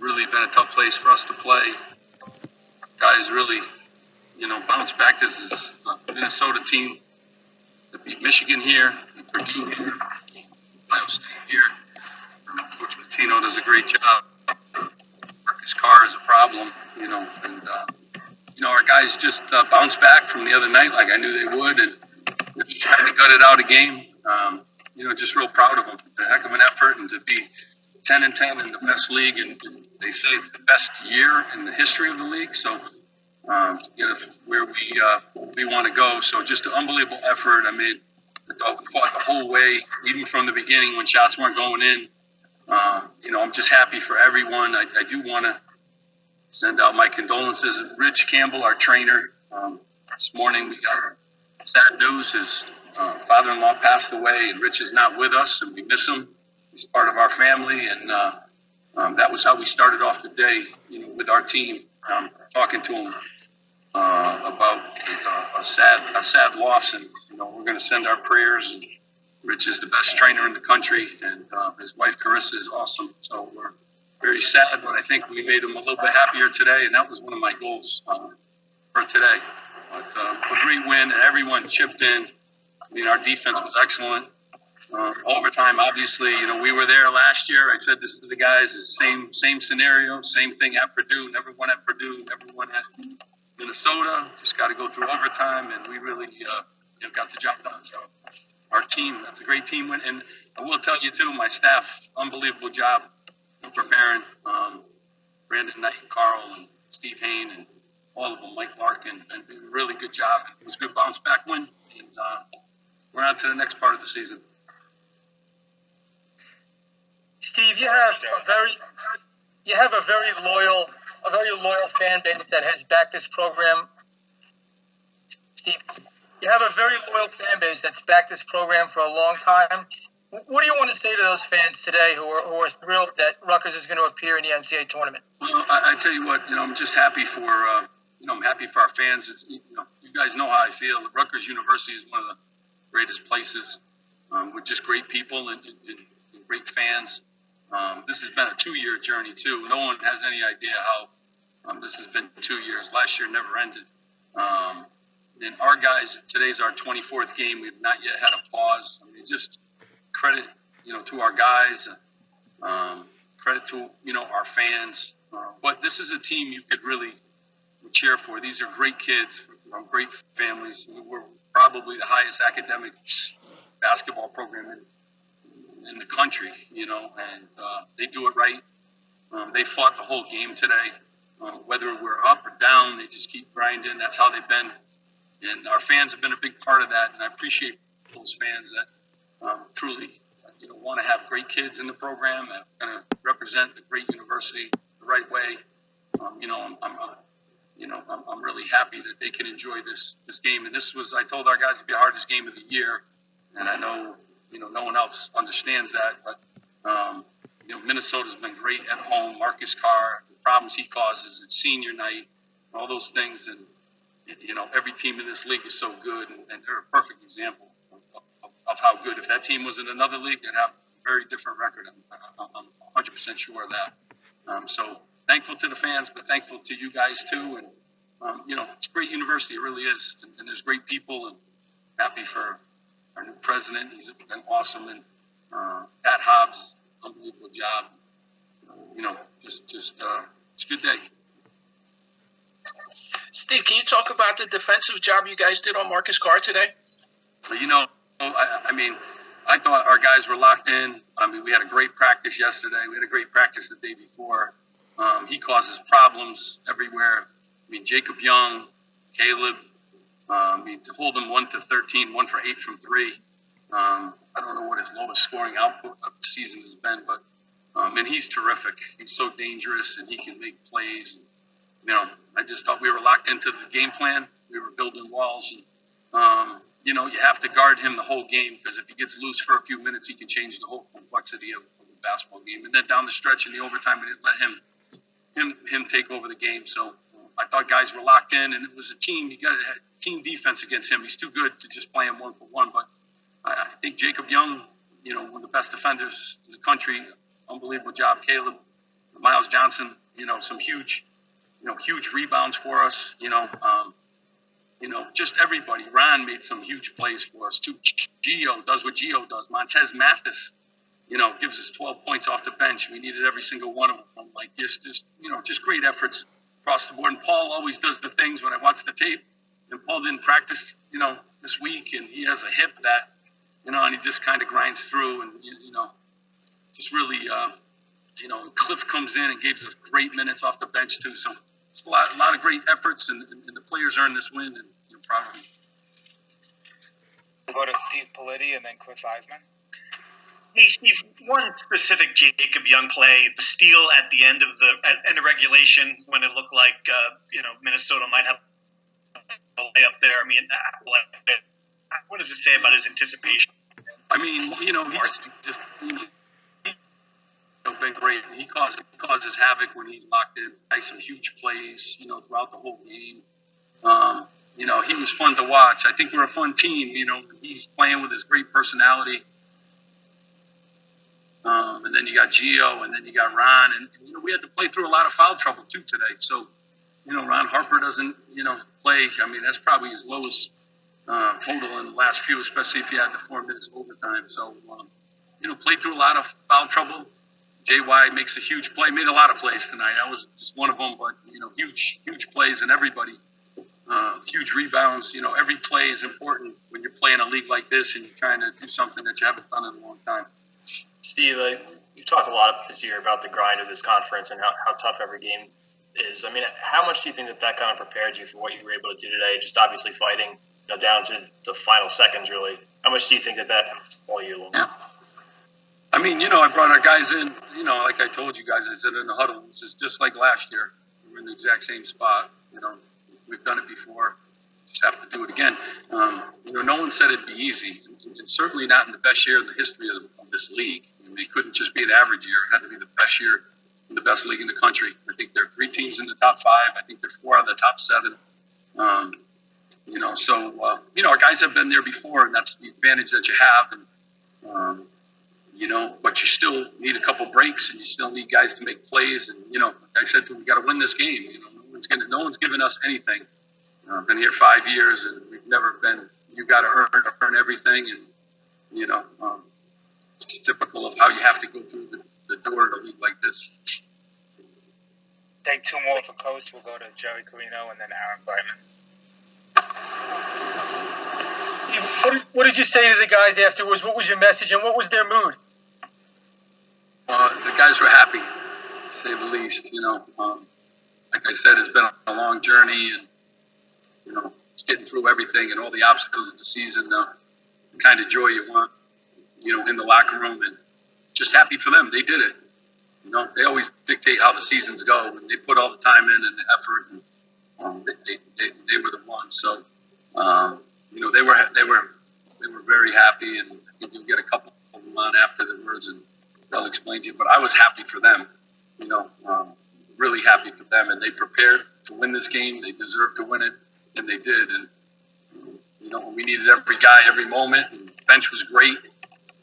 really been a tough place for us to play. Guys really, bounced back. This is a Minnesota team that beat Michigan here, Purdue here, Ohio State here. Coach Pitino does a great job. Marcus Carr is a problem, our guys just bounced back from the other night like I knew they would, and tried to gut it out a game. Just real proud of them. It's a heck of an effort, and to be 10-10 in the best league, and they say it's the best year in the history of the league. So, where we want to go. So just an unbelievable effort. I mean, I thought we fought the whole way, even from the beginning when shots weren't going in. I'm just happy for everyone. I do want to send out my condolences. Rich Campbell, our trainer, this morning we got sad news. His father-in-law passed away, and Rich is not with us, and we miss him. He's part of our family, and that was how we started off the day, with our team, talking to him about a sad loss, and we're going to send our prayers. And Rich is the best trainer in the country, and his wife Carissa is awesome. So we're very sad, but I think we made him a little bit happier today, and that was one of my goals for today. But a great win, and everyone chipped in. I mean, our defense was excellent. Overtime, obviously, we were there last year. I said this to the guys: the same scenario, same thing at Purdue. Never won at Purdue, never won at Minnesota. Just got to go through overtime, and we really got the job done. So our team, that's a great team win. And I will tell you too, my staff, unbelievable job preparing. Brandon Knight, Carl, and Steve Hain, and all of them, Mike Larkin, and did a really good job. It was a good bounce back win, and we're on to the next part of the season. Steve, you have a very loyal fan base that has backed this program. Steve, you have a very loyal fan base that's backed this program for a long time. What do you want to say to those fans today who are thrilled that Rutgers is going to appear in the NCAA tournament? Well, I tell you what, I'm just happy for I'm happy for our fans. It's, you guys know how I feel. Rutgers University is one of the greatest places with just great people and great fans. This has been a 2-year journey too. No one has any idea how this has been 2 years. Last year never ended. And our guys, today's our 24th game. We've not yet had a pause. I mean, just credit, to our guys. Credit to, our fans. But this is a team you could really cheer for. These are great kids from great families. We're probably the highest academic basketball program in the country, and they do it right. They fought the whole game today. Whether we're up or down, they just keep grinding. That's how they've been. And our fans have been a big part of that, and I appreciate those fans that truly, want to have great kids in the program that are going to represent the great university the right way. I'm really happy that they can enjoy this game. And this was, I told our guys, it'd be the hardest game of the year, and I know, no one else understands that. But Minnesota's been great at home. Marcus Carr, the problems he causes, it's senior night, all those things, and every team in this league is so good, and they're a perfect example of how good. If that team was in another league, they'd have a very different record. I'm 100% sure of that. So thankful to the fans, but thankful to you guys too. And it's a great university, it really is, and there's great people, and happy for our new president. He's been awesome, and Pat Hobbs, unbelievable job. Just it's a good day. Steve, can you talk about the defensive job you guys did on Marcus Carr today? I thought our guys were locked in. We had a great practice yesterday. We had a great practice the day before. He causes problems everywhere. Jacob Young, Caleb, to hold him 1 to 13, 1 for 8 from 3. I don't know what his lowest scoring output of the season has been, but and he's terrific. He's so dangerous, and he can make plays. I just thought we were locked into the game plan. We were building walls, and you have to guard him the whole game, because if he gets loose for a few minutes, he can change the whole complexity of the basketball game. And then down the stretch in the overtime, we didn't let him take over the game. So I thought guys were locked in, and it was a team. You got to have team defense against him. He's too good to just play him 1-for-1. But I think Jacob Young, one of the best defenders in the country, unbelievable job. Caleb, Miles Johnson, some huge rebounds for us. Just everybody. Ron made some huge plays for us too. Geo does what Geo does. Montez Mathis, gives us 12 points off the bench. We needed every single one of them. Like just great efforts across the board. And Paul always does the things when I watch the tape. And Paul didn't practice, this week, and he has a hip that, and he just kind of grinds through, and just really, Cliff comes in and gives us great minutes off the bench too. So it's a lot of great efforts, and the players earned this win, and proud of them. We'll go to Steve Politti and then Chris Eisman. Hey, Steve, one specific Jacob Young play, the steal at the end of regulation when it looked like, Minnesota might have a layup there. I mean, what does it say about his anticipation? I mean, he's just been great. He causes havoc when he's locked in. Makes some huge plays, throughout the whole game. He was fun to watch. I think we're a fun team. He's playing with his great personality. And then you got Geo, and then you got Ron, and we had to play through a lot of foul trouble too today. So, Ron Harper doesn't, play. I mean, that's probably his lowest total in the last few, especially if you had the 4 minutes of overtime. So, played through a lot of foul trouble. JY makes a huge play. Made a lot of plays tonight. That was just one of them, but huge plays, and everybody. Huge rebounds. Every play is important when you're playing a league like this and you're trying to do something that you haven't done in a long time. Steve, you've talked a lot this year about the grind of this conference and how tough every game is. I mean, how much do you think that kind of prepared you for what you were able to do today? Just obviously fighting down to the final seconds, really. How much do you think that helps all year long? Yeah. I mean, I brought our guys in, like I told you guys, I said in the huddle, this is just like last year. We're in the exact same spot. We've done it before. Just have to do it again. No one said it'd be easy, and certainly not in the best year in the history of this league. I mean, it couldn't just be an average year. It had to be the best year in the best league in the country. I think there are 3 teams in the top 5. I think there are 4 out of the top 7. Our guys have been there before, and that's the advantage that you have. And, but you still need a couple breaks, and you still need guys to make plays. And, like I said to them, we got to win this game. No one's giving us anything. I've been here 5 years, and we've never been. You got to earn everything, and it's typical of how you have to go through the door in a league like this. Take 2 more for Coach. We'll go to Jerry Carino and then Aaron Brightman. Steve, what did you say to the guys afterwards? What was your message, and what was their mood? The guys were happy, to say the least. Like I said, it's been a long journey, and it's getting through everything and all the obstacles of the season. The kind of joy you want, in the locker room, and just happy for them. They did it. They always dictate how the seasons go, and they put all the time in and the effort, and they were the ones. So, they were very happy, and I think you'll get a couple of them on after the words, and they'll explain to you. But I was happy for them, really happy for them, and they prepared to win this game. They deserved to win it, and they did. And we needed every guy, every moment. And the bench was great.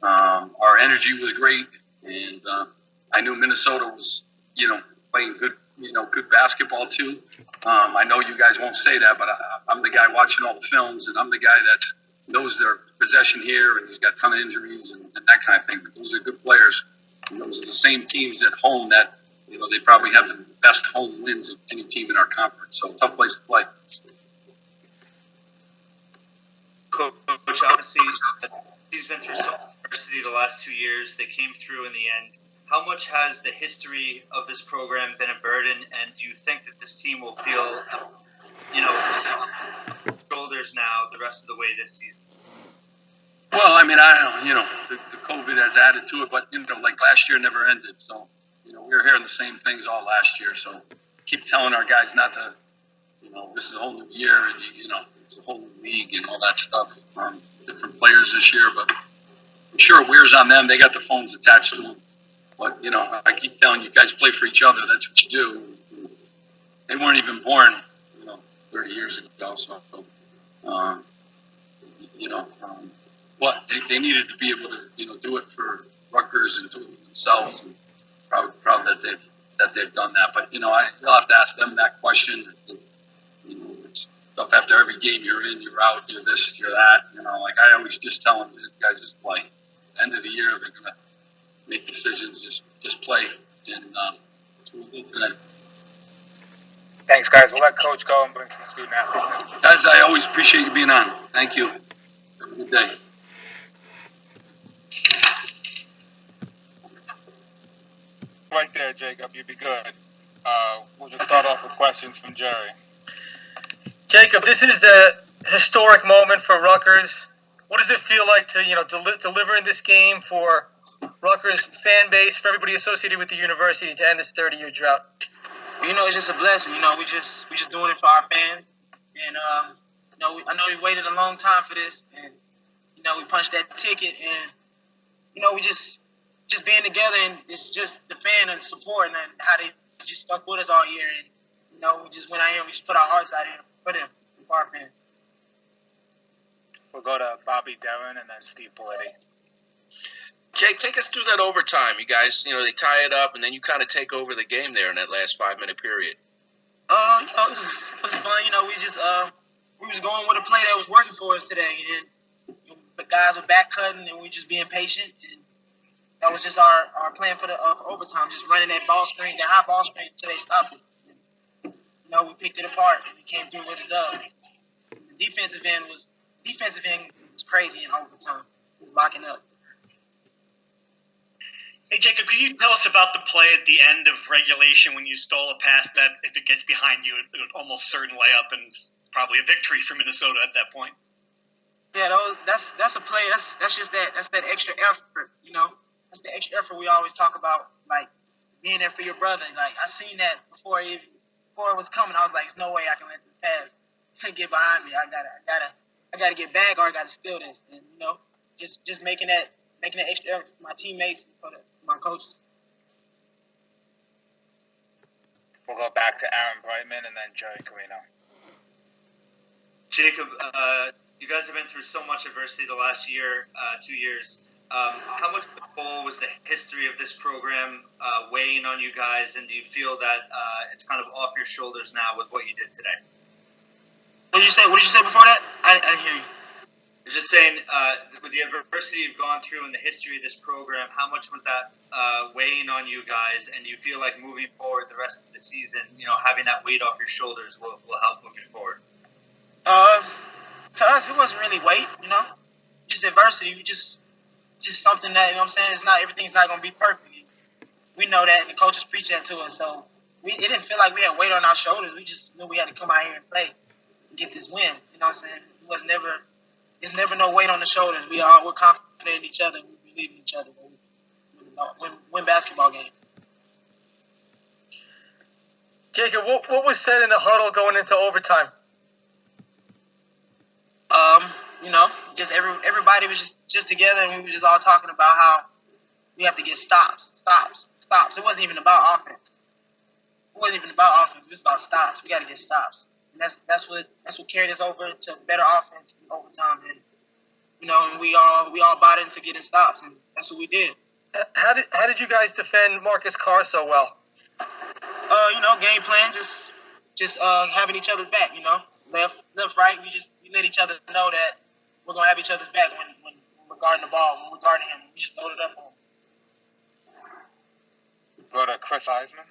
Our energy was great, and I knew Minnesota was, playing good, good basketball too. I know you guys won't say that, but I'm the guy watching all the films, and I'm the guy that knows their possession here, and he's got a ton of injuries and that kind of thing. But those are good players. And those are the same teams at home that, they probably have the best home wins of any team in our conference. So tough place to play. Coach, obviously, he's been through some adversity the last 2 years. They came through in the end. How much has the history of this program been a burden, and do you think that this team will feel, shoulders now the rest of the way this season? Well, I mean, I don't know, the COVID has added to it, but, like last year never ended. So, we were hearing the same things all last year. So keep telling our guys not to, this is a whole new year, and, it's a whole new league and all that stuff. Different players this year, but I'm sure it wears on them. They got the phones attached to them. But, I keep telling you guys play for each other. That's what you do. They weren't even born, 30 years ago. So, but they needed to be able to, do it for Rutgers and do it for themselves. And proud that they've done that. But you'll have to ask them that question. It's stuff after every game you're in, you're out, you're this, you're that. Like I always just tell them, guys, just play. End of the year, they're gonna make decisions. Just play, and that's what we did today. Thanks, guys. We'll let Coach go and bring some student athletes in. Guys, I always appreciate you being on. Thank you. Have a good day. Right there, Jacob. You'll be good. We'll just start off with questions from Jerry. Jacob, this is a historic moment for Rutgers. What does it feel like to deliver in this game for Rutgers fan base, for everybody associated with the university to end this 30-year drought? It's just a blessing. We just doing it for our fans, and I know we waited a long time for this, and we punched that ticket, and we just being together, and it's just the fan and support, and how they just stuck with us all year, and we just went out here, and we just put our hearts out here for them, for our fans. We'll go to Bobby Devin and then Steve Politti. Jake, take us through that overtime. You guys, they tie it up, and then you kind of take over the game there in that last 5-minute period. It was fun. We was going with a play that was working for us today, and the guys were back cutting, and we just being patient, and that was just our plan for the overtime, just running that ball screen, that high ball screen until they stopped it. We picked it apart, and we came through with a dub. The defensive end was crazy in overtime. It was locking up. Hey, Jacob, could you tell us about the play at the end of regulation when you stole a pass that, if it gets behind you, it would almost certain layup and probably a victory for Minnesota at that point? Yeah, that's a play. That's that extra effort. That's the extra effort we always talk about, like being there for your brother. Like I seen that before it was coming. I was like, there's no way I can let this pass get behind me. I gotta get back, or I gotta steal this. And just making that extra effort for my teammates and for my coaches. We'll go back to Aaron Brightman and then Jerry Carino. Jacob, you guys have been through so much adversity the last year, 2 years. How much of the goal was the history of this program weighing on you guys, and do you feel that it's kind of off your shoulders now with what you did today? What did you say before that? I didn't hear you. I was just saying, with the adversity you've gone through and the history of this program, how much was that weighing on you guys, and do you feel like moving forward the rest of the season, having that weight off your shoulders will help moving forward? To us, it wasn't really weight, just adversity. We just something that, it's not, everything's not going to be perfect. We know that, and the coaches preach that to us, so it didn't feel like we had weight on our shoulders. We just knew we had to come out here and play and get this win. There's never no weight on the shoulders. We're confident in each other. We believe in each other. We win basketball games. Jacob, what was said in the huddle going into overtime? Just everybody was just together, and we were just all talking about how we have to get stops. It wasn't even about offense. It was about stops. We got to get stops, and that's what carried us over to better offense in overtime. And and we all bought into getting stops, and that's what we did. How did you guys defend Marcus Carr so well? Game plan, just having each other's back. Left, right. We let each other know that we're gonna have each other's back when we're guarding the ball, when we're guarding him. We just load it up on him. Go to Chris Eisman.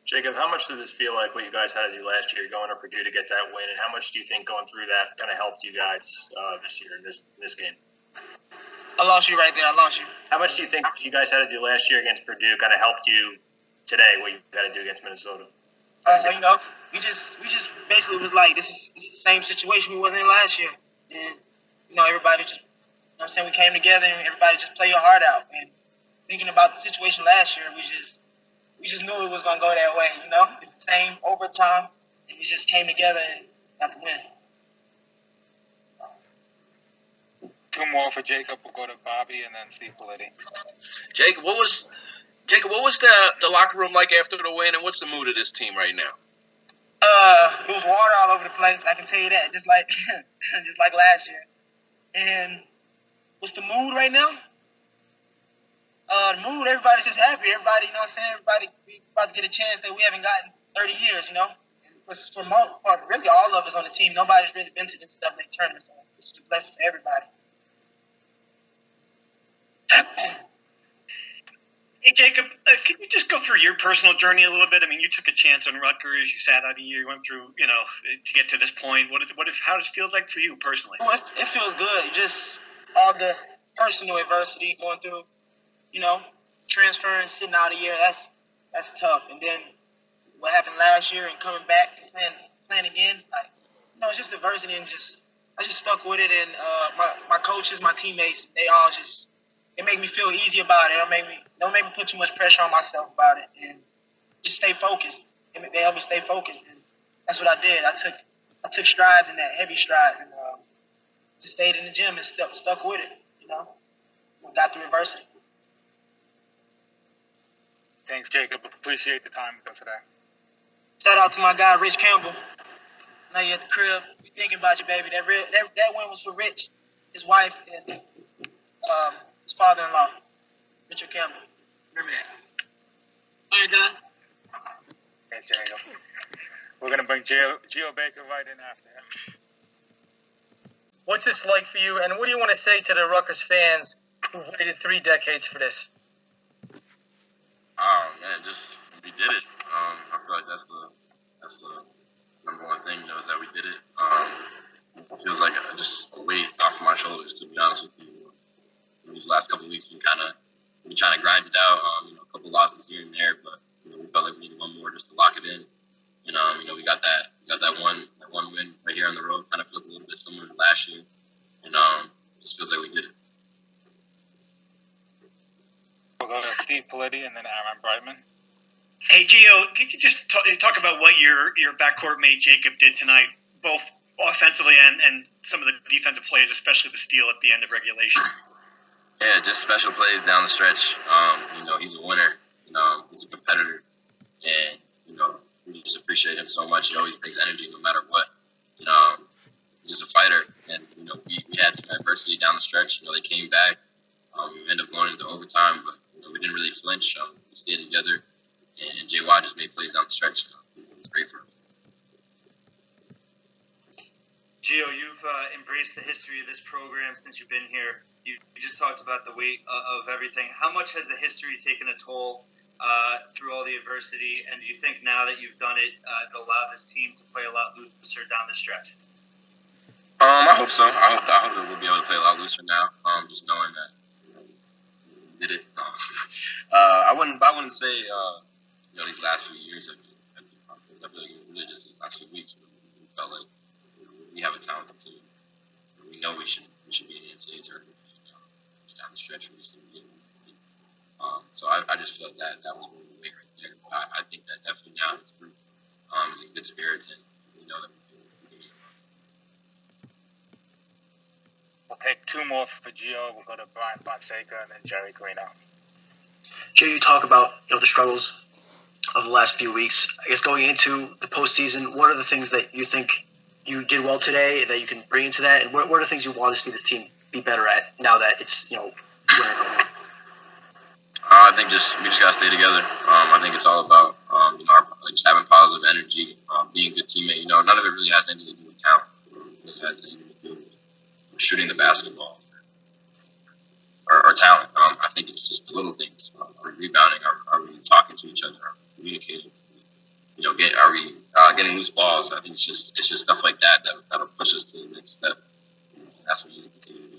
Jacob, how much did this feel like what you guys had to do last year going to Purdue to get that win, and how much do you think going through that kind of helped you guys this year in this game? I lost you right there. How much do you think you guys had to do last year against Purdue kind of helped you today, what you got to do against Minnesota? We just basically was like, this is the same situation we was in last year, and everybody just, we came together and everybody just play your heart out. And thinking about the situation last year, we just knew it was gonna go that way. It's the same overtime, and we just came together and got the win. Two more for Jacob. We'll go to Bobby and then Steve Politti. Jacob, what was the locker room like after the win, and what's the mood of this team right now? It was water all over the place. I can tell you that, just like last year. And what's the mood right now? The mood, everybody's just happy. Everybody, everybody, about to get a chance that we haven't gotten 30 years, you know. For really all of us on the team, nobody's really been to this stuff like tournament, so it's a blessing for everybody. Hey, Jacob, can you just go through your personal journey a little bit? I mean, you took a chance on Rutgers. You sat out a year. You went through, to get to this point. How does it feel like for you personally? Well, it feels good. Just all the personal adversity going through, transferring, sitting out a year. That's tough. And then what happened last year and coming back and playing again, it's just adversity and I just stuck with it. And my coaches, my teammates, they all it made me feel easy about it. Don't make me put too much pressure on myself about it, and just stay focused. They helped me stay focused, and that's what I did. I took strides in that, heavy strides, and just stayed in the gym and stuck with it. Got through adversity. Thanks, Jacob. Appreciate the time with us today. Shout out to my guy Rich Campbell. Now you at the crib. We thinking about you, baby. That win was for Rich, his wife, and his father-in-law, Richard Campbell. Remember that. All right, guys. Thanks, Jacob. We're going to bring Geo Baker right in after him. What's this like for you, and what do you want to say to the Rutgers fans who've waited 3 decades for this? Oh man, we did it. I feel like that's the number one thing, is that we did it. It feels like just a weight off of my shoulders, to be honest with you. These last couple of weeks, we trying to grind it out. A couple losses here and there, but we felt like we needed one more just to lock it in. And we got that one win right here on the road. Kind of feels a little bit similar to last year, and just feels like we did it. We'll go to Steve Politi and then Aaron Brightman. Hey, Geo, could you just talk about what your backcourt mate Jacob did tonight, both offensively and some of the defensive plays, especially the steal at the end of regulation? Yeah, just special plays down the stretch. He's a winner. He's a competitor, and we just appreciate him so much. He always brings energy no matter what. He's just a fighter, and we had some adversity down the stretch. They came back. We ended up going into overtime, but we didn't really flinch. We stayed together, and J.Y. just made plays down the stretch. It was great for us. Geo, you've embraced the history of this program since you've been here. You just talked about the weight of everything. How much has the history taken a toll through all the adversity? And do you think now that you've done it, it'll allow this team to play a lot looser down the stretch? I hope so. I hope that we'll be able to play a lot looser now. Just knowing that we did it. I wouldn't say these last few years have been I feel like it was really just these last few weeks. We felt like we have a talented team. We know we should be in the NCAA tournament. Just down the stretch, we just didn't get it. So I just felt that was one of the way right there. But I think that definitely now it's group is in good spirits, and we know that we can continue. We'll take 2 more for Geo. We'll go to Brian Fonseca and then Jerry Greeno. Joe, you talk about the struggles of the last few weeks. I guess going into the postseason, what are the things that you think you did well today that you can bring into that, and what are the things you want to see this team be better at now that it's winning? I think we just gotta stay together. I think it's all about just having positive energy, being a good teammate. None of it really has anything to do with talent. It has anything to do with shooting the basketball or talent. I think it's just the little things. Are we rebounding? Are we talking to each other? Are we communicating? Are we getting loose balls? I think it's just stuff like that'll push us to the next step. That's what you need to continue to do.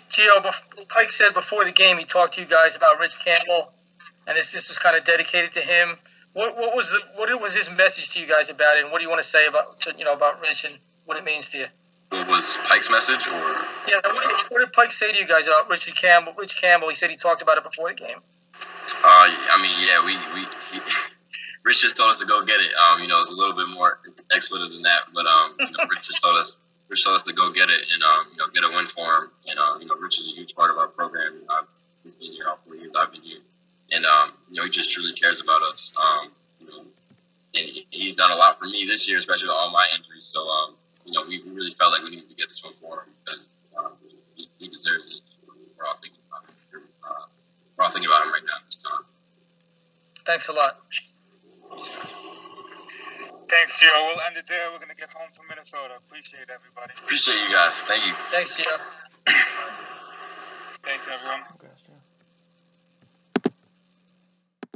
Geo, Pike said before the game he talked to you guys about Rich Campbell, and this was kind of dedicated to him. What was his message to you guys about it, and what do you want to say about Rich and what it means to you? What was Pike's message, or? Yeah, what did Pike say to you guys about Rich Campbell? He said he talked about it before the game. Rich just told us to go get it. It's a little bit more expletive than that, but Rich told us to go get it and get a win for him. And Rich is a huge part of our program. He's been here all 4 years I've been here, and he just truly cares about us. And he's done a lot for me this year, especially with all my injuries. So we really felt like we needed to get this one for him because he deserves it. We're all thinking about him. We're all thinking about him right now at this time. Thanks a lot. Thanks, Gio. We'll end it there. We're going to get home from Minnesota. Appreciate everybody. Appreciate you guys. Thank you. Thanks, Gio. Thanks, everyone. Okay, Gio.